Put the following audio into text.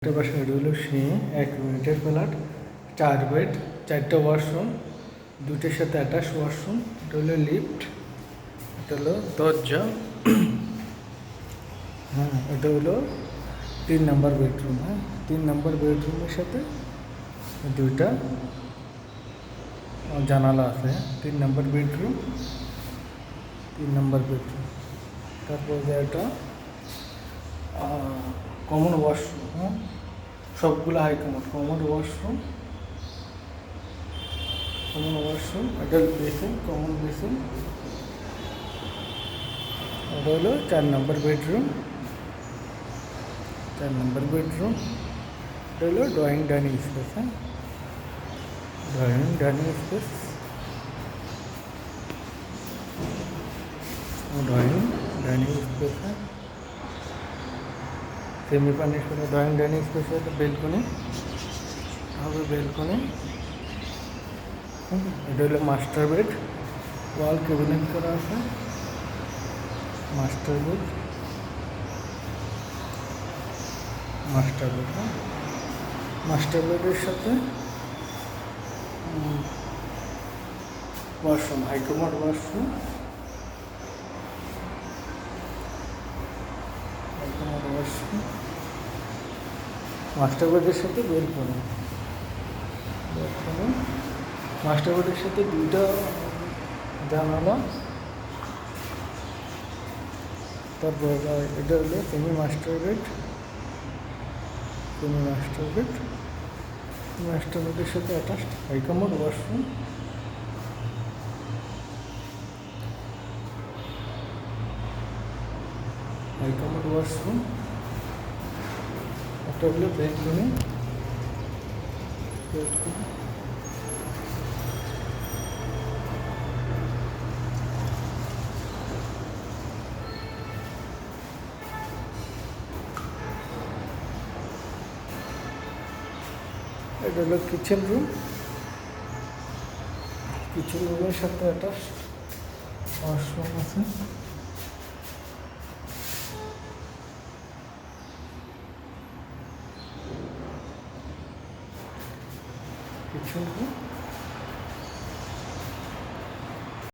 একটা বাসা এটা হলো সিঁড়ি 1 ইউনিটের ফ্ল্যাট, 4 বেড, 4টা ওয়াশরুম, 2টার সাথে অ্যাটাচ ওয়াশরুম। এটা হলো লিফট, এটা হলো দরজা। হ্যাঁ, এটা হলো 3 নম্বর বেডরুম। হ্যাঁ, 3 নম্বর বেডরুমের সাথে 2টা জানালা আছে। 3 নম্বর বেডরুম, 3 নম্বর বেডরুম। তারপর এটা কমন ওয়াশরুম। হ্যাঁ, সবগুলো হাই কমন ওয়াশরুম, এটা বেসিন, কমন বেসিন। এটা হলো 4 নম্বর বেডরুম, 4 নম্বর বেডরুম। এটা হলো ড্রয়িং ডাইনিং স্পেস। হ্যাঁ, drawing dining space, drawing dining space. হ্যাঁ, সেমি ফার্নিশ করে ড্রয়িং ডাইনিং স্পেস হচ্ছে বেলকনি হবে, বেলকনি। এটা হলো মাস্টার বেড, ওয়াল ক্যাবিনেট করা আছে। Master bed, master bed. হ্যাঁ, মাস্টার বেডের সাথে washroom, high commode washroom, high commode washroom. Master বেডের সাথে বেলকনি, বেলকনি। মাস্টার বেডের সাথে 2টা জানালা। তারপর এটা হলো semi master bed, semi master bed. Master বেডের সাথে attached high commode washroom, high commode washroom. একটা হলো বেলকনি, বেলকনি। এটা হলো কিচেন রুম, কিচেন রুমের সাথে অ্যাটাচড ওয়াশরুম আছে। Kitchen room.